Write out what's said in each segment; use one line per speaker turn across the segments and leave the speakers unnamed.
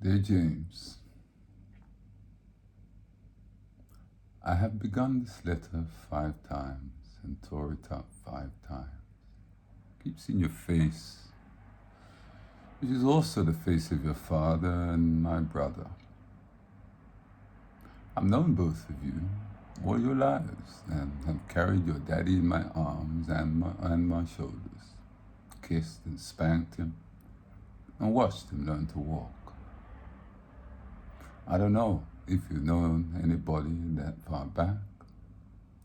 Dear James, I have begun this letter 5 times and tore it up 5 times. Keep seeing your face, which is also the face of your father and my brother. I've known both of you all your lives and have carried your daddy in my arms and my shoulders, kissed and spanked him, and watched him learn to walk. I don't know if you've known anybody that far back,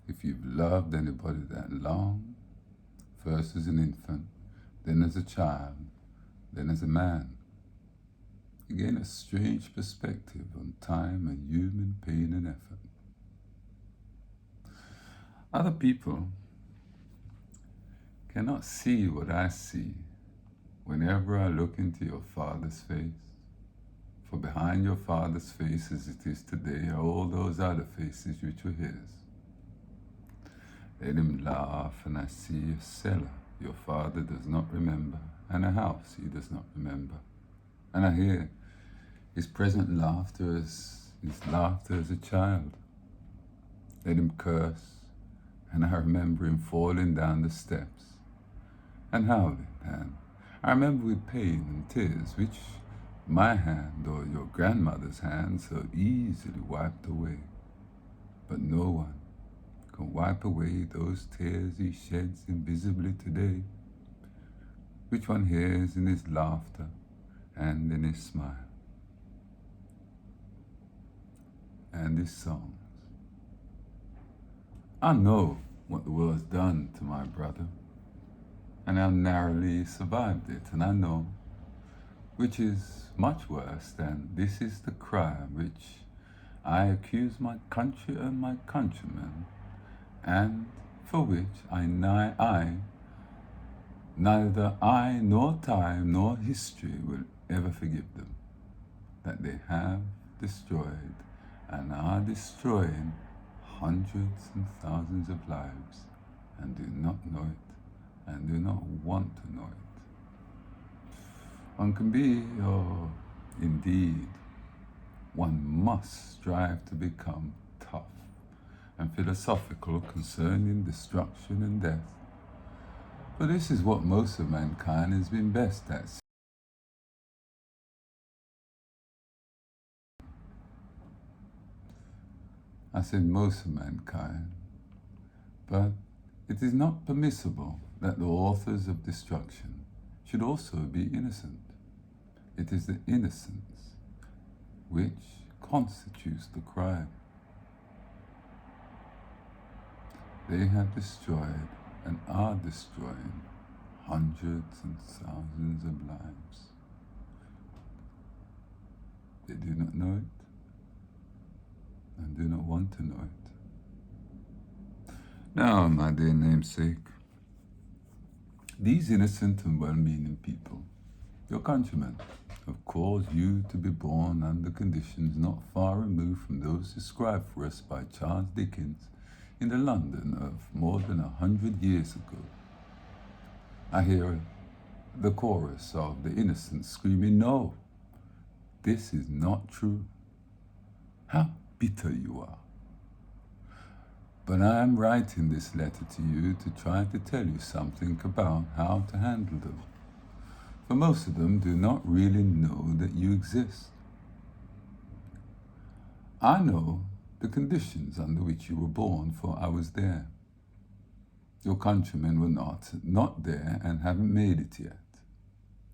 if you've loved anybody that long, first as an infant, then as a child, then as a man. You gain a strange perspective on time and human pain and effort. Other people cannot see what I see whenever I look into your father's face. For behind your father's face as it is today are all those other faces which were his. Let him laugh, and I see a cellar your father does not remember, and a house he does not remember. And I hear his present laughter as his laughter as a child. Let him curse, and I remember him falling down the steps and howling, and I remember with pain and tears which my hand or your grandmother's hand so easily wiped away. But no one can wipe away those tears he sheds invisibly today, which one hears in his laughter and in his smile and his songs. I know what the world's done to my brother, and how narrowly he survived it, and I know which is much worse than this is the crime which I accuse my country and my countrymen, and for which neither I nor time nor history will ever forgive them, that they have destroyed and are destroying hundreds and thousands of lives and do not know it and do not want to know it. One can be, or indeed, one must strive to become tough and philosophical concerning destruction and death. For this is what most of mankind has been best at. I said most of mankind, but it is not permissible that the authors of destruction should also be innocent. It is the innocence which constitutes the crime. They have destroyed and are destroying hundreds and thousands of lives. They do not know it and do not want to know it. Now, my dear namesake, these innocent and well-meaning people, your countrymen, have caused you to be born under conditions not far removed from those described for us by Charles Dickens in the London of more than 100 years ago. I hear the chorus of the innocent screaming, "No, this is not true." How bitter you are. But I am writing this letter to you to try to tell you something about how to handle them. For most of them do not really know that you exist. I know the conditions under which you were born, for I was there. Your countrymen were not there and haven't made it yet.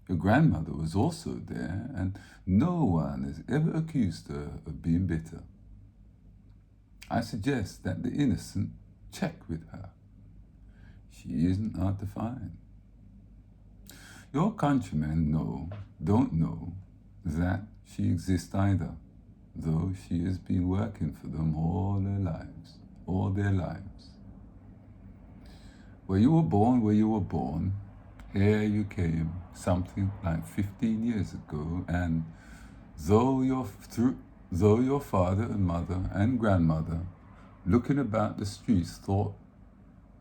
Your grandmother was also there, and no one has ever accused her of being bitter. I suggest that the innocent check with her. She isn't hard to find. Your countrymen don't know that she exists either, though she has been working for them all their lives. Where you were born, here you came something like 15 years ago, and though your father and mother and grandmother, looking about the streets, thought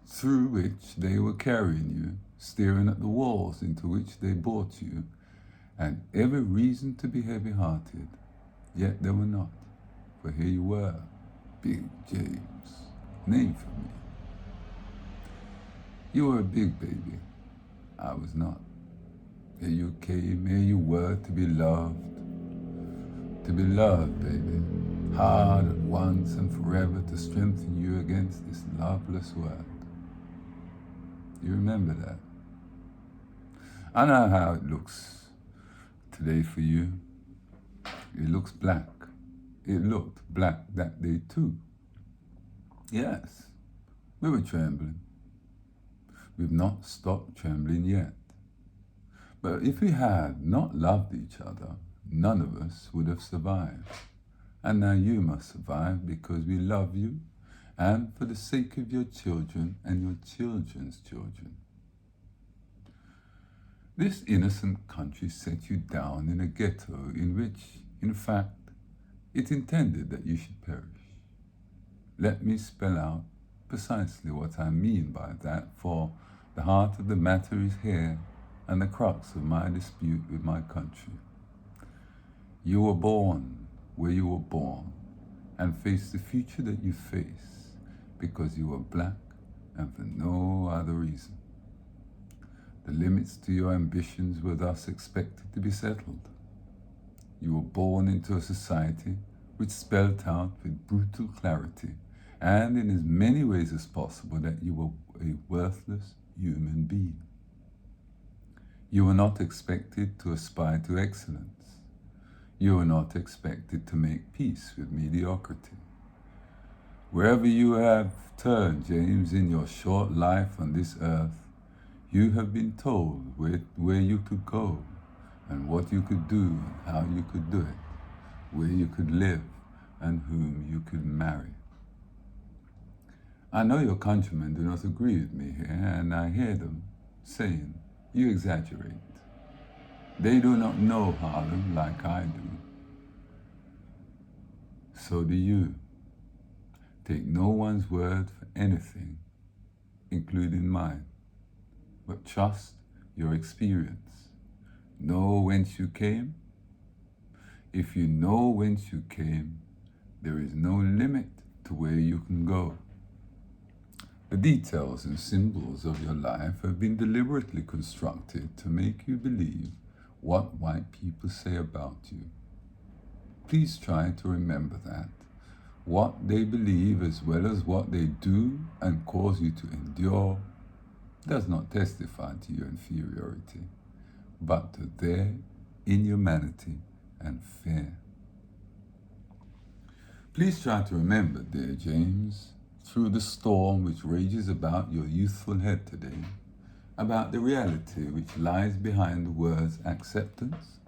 through which they were carrying you, staring at the walls into which they brought you, and every reason to be heavy-hearted, yet they were not. For here you were, Big James, name for me. You were a big baby, I was not. Here you came, here you were to be loved, baby, hard at once and forever to strengthen you against this loveless world. You remember that? I know how it looks today for you. It looks black. It looked black that day too. Yes, we were trembling. We've not stopped trembling yet. But if we had not loved each other, none of us would have survived. And now you must survive because we love you and for the sake of your children and your children's children. This innocent country set you down in a ghetto in which, in fact, it intended that you should perish. Let me spell out precisely what I mean by that, for the heart of the matter is here and the crux of my dispute with my country. You were born where you were born and face the future that you face because you were black and for no other reason. The limits to your ambitions were thus expected to be settled. You were born into a society which spelt out with brutal clarity and in as many ways as possible that you were a worthless human being. You were not expected to aspire to excellence. You were not expected to make peace with mediocrity. Wherever you have turned, James, in your short life on this earth, you have been told where you could go and what you could do and how you could do it, where you could live and whom you could marry. I know your countrymen do not agree with me here, and I hear them saying, you exaggerate. They do not know Harlem like I do. So do you. Take no one's word for anything, including mine, but trust your experience. Know whence you came. If you know whence you came, there is no limit to where you can go. The details and symbols of your life have been deliberately constructed to make you believe what white people say about you. Please try to remember that. What they believe as well as what they do and cause you to endure does not testify to your inferiority, but to their inhumanity and fear. Please try to remember, dear James, through the storm which rages about your youthful head today, about the reality which lies behind the words acceptance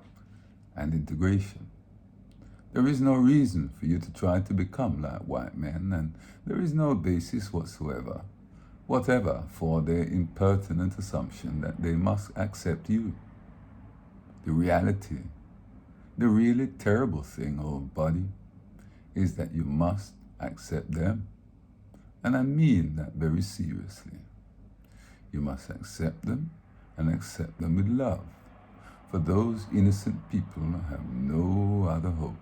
and integration. There is no reason for you to try to become like white men, and there is no basis whatever for their impertinent assumption that they must accept you. The reality, the really terrible thing, old buddy, is that you must accept them. And I mean that very seriously. You must accept them and accept them with love, for those innocent people have no other hope.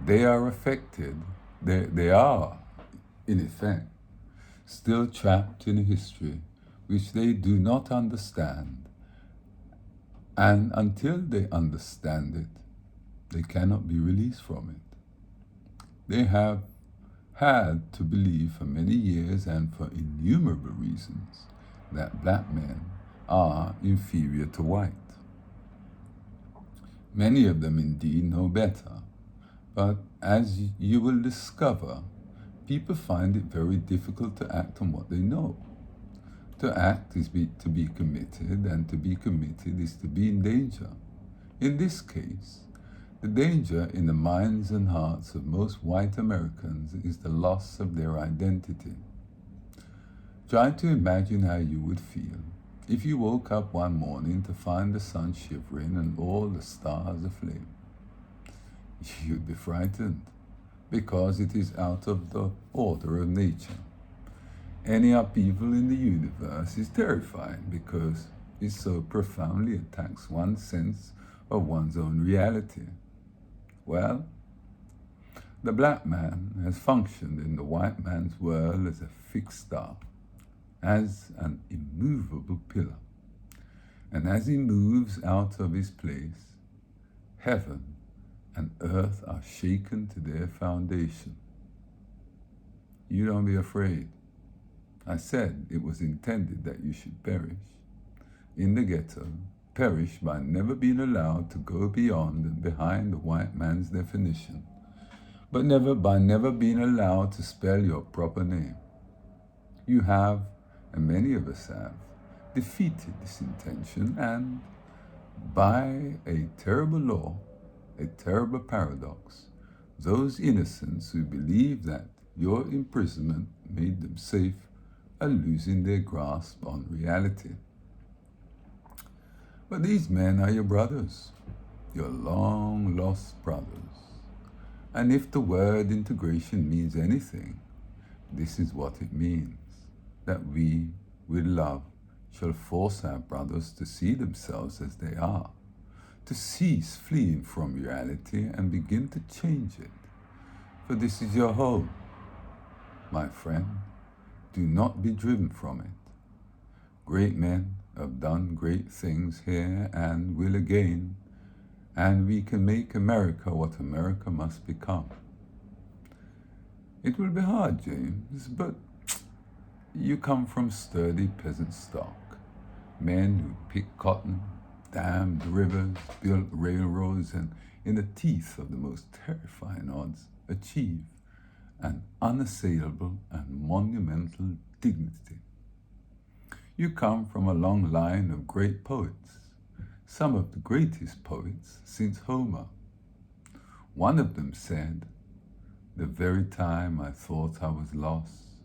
They are affected, they are, in effect, still trapped in a history which they do not understand. And until they understand it, they cannot be released from it. They have had to believe for many years and for innumerable reasons that black men are inferior to white. Many of them indeed know better, but as you will discover, people find it very difficult to act on what they know. To act is to be committed, and to be committed is to be in danger. In this case, the danger in the minds and hearts of most white Americans is the loss of their identity. Try to imagine how you would feel if you woke up one morning to find the sun shivering and all the stars aflame. You'd be frightened, because it is out of the order of nature. Any upheaval in the universe is terrifying because It so profoundly attacks one's sense of one's own reality. Well, the black man has functioned in the white man's world as a fixed star, as an immovable pillar. And as he moves out of his place, heaven and earth are shaken to their foundation. You don't be afraid. I said it was intended that you should perish in the ghetto, perish by never being allowed to go beyond and behind the white man's definition, but never being allowed to spell your proper name. You have, and many of us have, defeated this intention, and by a terrible law, a terrible paradox, those innocents who believe that your imprisonment made them safe are losing their grasp on reality. But these men are your brothers, your long-lost brothers. And if the word integration means anything, this is what it means, that we, with love, shall force our brothers to see themselves as they are, to cease fleeing from reality and begin to change it. For this is your home. My friend, do not be driven from it. Great men have done great things here and will again, and we can make America what America must become. It will be hard, James, but you come from sturdy peasant stock, men who picked cotton, dammed rivers, built railroads, and in the teeth of the most terrifying odds, achieve an unassailable and monumental dignity. You come from a long line of great poets, some of the greatest poets since Homer. One of them said, "The very time I thought I was lost,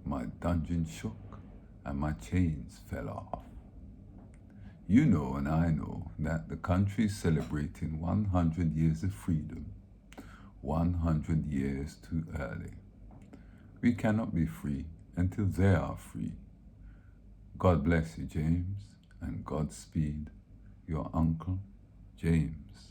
my dungeon shook and my chains fell off." You know and I know that the country is celebrating 100 years of freedom, 100 years too early. We cannot be free until they are free. God bless you, James, and Godspeed, your Uncle James.